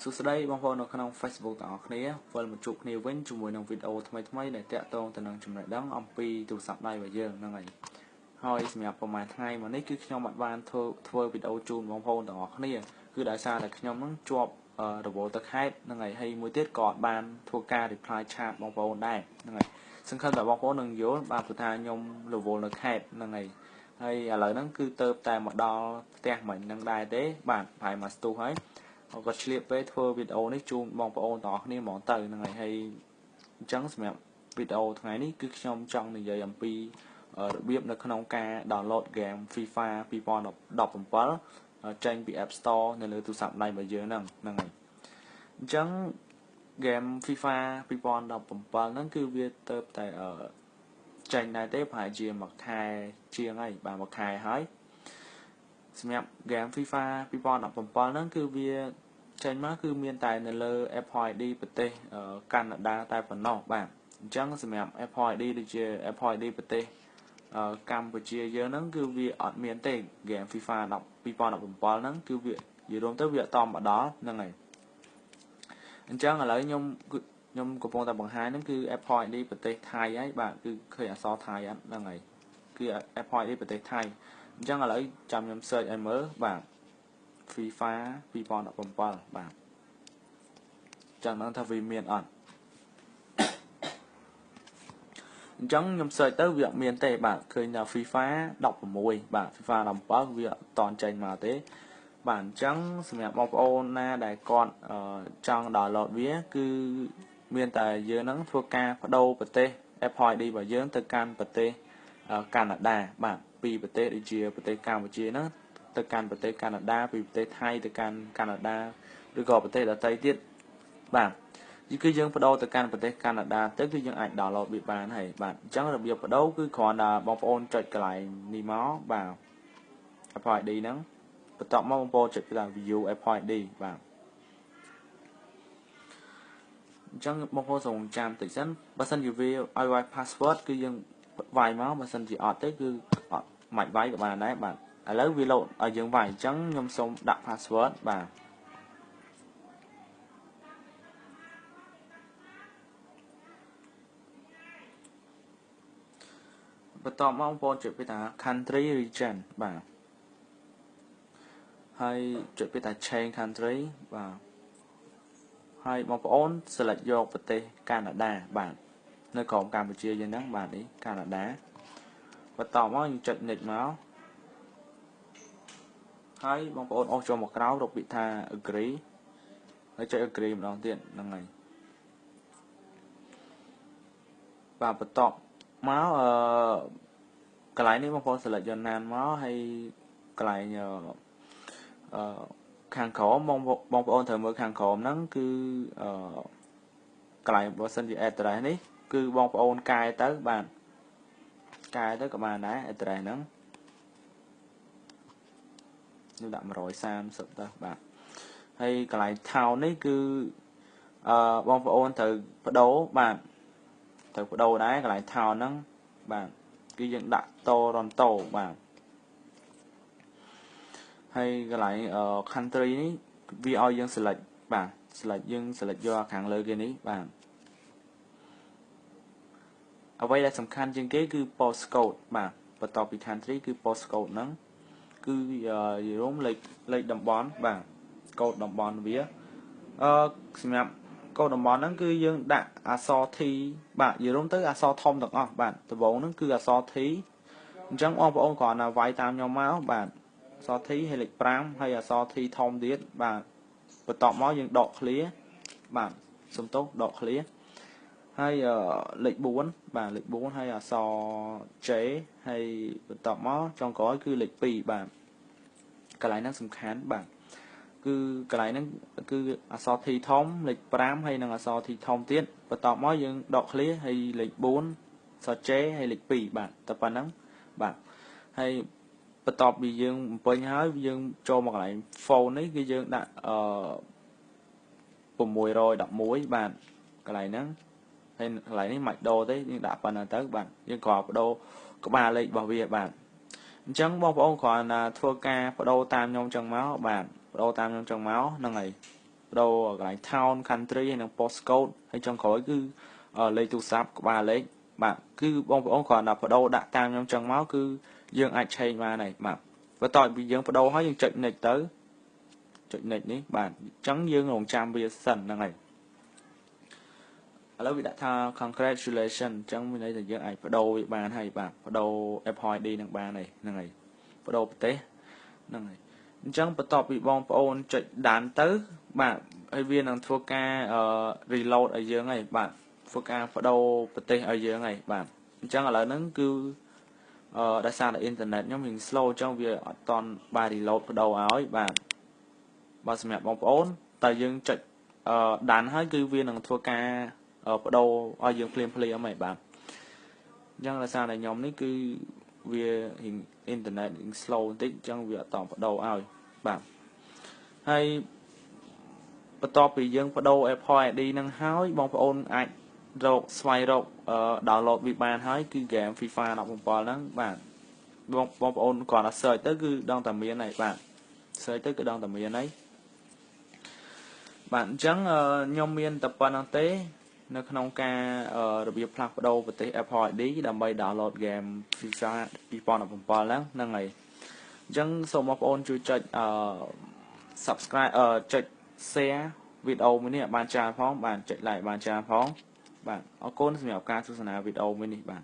សួស្តីបងប្អូននៅក្នុង Facebook ទាំងអស់គ្នាវិលមកជួបគ្នាវិញជាមួយនឹងវីដេអូថ្មីៗដែលតាក់ទងទៅនឹងចំណេះដឹងអំពីទូរស័ព្ទដៃរបស់យើងហ្នឹងហើយសម្រាប់ប្រហែលថ្ងៃមកនេះគឺខ្ញុំបានធ្វើវីដេអូជូនបងប្អូនទាំងអស់គ្នាគឺដោយសារតែខ្ញុំនឹងជាប់រវល់ទៅខេត្តហ្នឹងហើយមួយទៀតក៏បានធ្វើការ reply chat បងប្អូនដែរហ្នឹងហើយសង្ឃឹមថាបងប្អូននឹងយល់បាទព្រោះថាខ្ញុំរវល់នៅខេត្តហ្នឹងហើយឥឡូវហ្នឹងគឺទៅតែមកដល់ផ្ទះមិញហ្នឹងដែរទេបាទប្រហែលមកស្ទុះហើយក៏ឆ្លៀតពេលធ្វើវីដេអូនេះជូនបងប្អូនទាំងអស់គ្នាហ្មងទៅហ្នឹងហើយអញ្ចឹងសម្រាប់វីដេអូថ្ងៃនេះគឺខ្ញុំចង់និយាយអំពីរបៀបនៅក្នុងការ download game FIFA 2017ចេញពី App Store នៅលើទូរស័ព្ទដៃរបស់យើងហ្នឹងហើយអញ្ចឹង game FIFA 2017ហ្នឹងគឺវាទៅតែចេញដែរទេប្រហែលជាមួយខែជាងហើយបាទមួយខែហើយសម្រាប់ game FIFA 2017ហ្នឹងគឺវាចេញមកគឺមានតែនៅលើ Apple ID ប្រទេសកាណាដាតែប៉ុណ្ណោះបាទអញ្ចឹងសម្រាប់ Apple ID ដូចជា Apple ID ប្រទេសកម្ពុជាយើងហ្នឹងគឺវាអត់មានទេ game FIFA 2017ហ្នឹងគឺវានិយាយរួមទៅវាអត់តមកដល់ហ្នឹងហើយអញ្ចឹងឥឡូវខ្ញុំកំពុងតែបង្ហាញហ្នឹងគឺ Apple ID ប្រទេសថៃហើយបាទគឺឃើញអក្សរថៃហ្នឹងហើយគឺ Apple ID ប្រទេសថៃអញ្ចឹងឥឡូវចាំខ្ញុំ search ឲ្យមើលបាទ FIFA 2017បាទចាំដឹងថាវាមានអត់អញ្ចឹងខ្ញុំ search ទៅវាអត់មានទេបាទឃើញថា FIFA 16បាទ FIFA 17វាអត់តន់ចេញមកទេបាទអញ្ចឹងសម្រាប់បងប្អូនណាដែលគាត់ចង់ download វាគឺមានតែយើងនឹងធ្វើការបដូរប្រទេស Apple ID របស់យើងទៅកាន់ប្រទេសកាណាដាបាទពីប្រទេសដូចជាប្រទេសកម្ពុជាហ្នឹងទៅកាន់ប្រទេសកាណាដាពីប្រទេសថៃទៅកាន់កាណាដាឬក៏ប្រទេសដទៃទៀតបាទគឺយើងបដូរទៅកាន់ប្រទេសកាណាដាទៅគឺយើងអាច download វាបានហើយបាទអញ្ចឹងរបៀបបដូរគឺគ្រាន់តែបងប្អូនចុចកន្លែងនេះមកបាទ Apple ID ហ្នឹងបន្ទាប់មកបងប្អូនចុចទៅ view Apple ID បាទអញ្ចឹងបងប្អូនសូមចាំតិចសិនបើសិនជាវាឲ្យវាយ password គឺយើងវាយមកបើសិនជាអត់ទេគឺអត់មិនវាយក៏បានដែរបាទឥឡូវវាលោតឲ្យយើងវាយអញ្ចឹងខ្ញុំសូមដាក់ password បាទបន្ទាប់មកបងប្អូនចុចពីថា country region បាទហើយចុចពីថា change country បាទហើយបងប្អូន select យកប្រទេសកាណាដាបាទនៅក្រោមកម្ពុជាយើងហ្នឹងបាទនេះកាណាដាបន្ទាប់មកយើងចុច next មកហើយបងប្អូនអូសចូលមកក្រោមរកពាក្យថា agree ហើយចុច agree ម្ដងទៀតហ្នឹងហើយកបាទបន្ទាប់មកកន្លែងនេះបងប្អូន select យកណានមកហើយកន្លែងខាងក្រោមបងប្អូនត្រូវមើលខាងក្រោមហ្នឹងគឺកន្លែងបើសិនជា address នេះគឺបងប្អូនកែទៅបាទកែទៅក៏បានដែរ address ហ្នឹងខ្ញុំដាក់130ទៅបាទហើយកន្លែង town នេះគឺបងប្អូនត្រូវបដូរបាទត្រូវបដូរដែរកន្លែង town ហ្នឹងបាទគឺយើងដាក់ Toronto បាទហើយកន្លែង country នេះវាឲ្យយើង select បាទ select យើង select យកខាងលើគេនេះបាទអ្វីដែលសំខាន់ជាងគេគឺ postcode បាទបន្ទាប់ពី country គឺ postcode ហ្នឹងគឺរួមលេខតំបន់បាទកូដតំបន់វាសម្រាប់កូដតំបន់ហ្នឹងគឺយើងដាក់អក្សរ T បាទនិយាយរួមទៅអក្សរធំទាំងអស់បាទដំបូងហ្នឹងគឺអក្សរ T អញ្ចឹងបងប្អូនគ្រាន់តែវាយតាមខ្ញុំមកបាទអក្សរ T ហើយលេខ5ហើយអក្សរ T ធំទៀតបាទបន្ទាប់មកយើងដក clear បាទសុំទោសដក clear ហើយលេខ4បាទលេខ4ហើយអក្សរ J ហើយបន្ទាប់មកចុងក្រោយគឺលេខ2បាទកន្លែងហ្នឹងសំខាន់បាទគឺកន្លែងហ្នឹងគឺអក្សរ T ធំលេខ5ហើយនិងអក្សរ T ធំទៀតបន្ទាប់មកយើងដក clear ហើយលេខ4អក្សរ J ហើយលេខ2បាទតែប៉ុណ្្នឹងបាទហើយបន្ទាប់ពីយើងបំពេញហើយយើងចូលមកកន្លែង phone នេះគឺយើងដាក់611បាទកន្លែងហ្នឹងហើយកន្លែងនេះមិនដូរទេយើងដាក់ប៉ុណ្ណឹងទៅបាទយើងគ្រាន់បដូរក្បាលលេខរបស់វាបាទអញ្ចឹងបងប្អូនគ្រាន់តែធ្វើការបដូរតាមខ្ញុំចឹងមកបាទបដូរតាមខ្ញុំចឹងមកហ្នឹងហើយ đầu cái town country hay là postcode hay trong khối cứ lấy tụ sáp của bà lấy bạn cứ ông còn là ở đâu đã tam trong chân máu cứ dương ai chơi mà này mà và tỏi bị dương ở đâu hết dương chạy này tới chạy này ní bạn trắng dương lòng trăm bây giờ sần này ở bị đã tha congratulation trong bên đây là dương ai ở đâu bị bàn hay bạn ở đâu ép đi năng ba này này ở đâu tế này chẳng bắt đầu bị bom ôn chạy đạn tới bạn hay viên năng thua ca reload ở dưới này bạn thua ca ở đâu tê ở dưới này bạn chẳng là nó cứ đã sao là internet nhóm mình slow trong việc toàn bài reload ở đầu áo bạn bạn xem bom ôn tại dương chạy đạn hết cứ viên năng thua ca ở đâu ở dưới play ở mày bạn chẳng là sao này nhóm này cứ việc hình internet slow tích trong việc toàn ở đầu áo bạn hay bắt đầu bị dân bắt đầu Apple đi năng hái bong ôn ảnh rộng xoay rộng download bị bàn hái cứ game FIFA đọc một bò lắm bạn bong ôn còn là sợi tới cứ đang tầm miền này bạn sợi tới cái đang tầm miền ấy bạn chẳng nhom miền tập ban tế nó không ca đặc biệt là bắt đầu với Apple đi đam mê download game FIFA đọc một bò lắm năng này chẳng số bong ôn chui chạy subscribe chạy share video mới nè bạn trà phóng bạn chạy lại bạn trà phóng bạn ở côn mèo ca số nào video mới nè bạn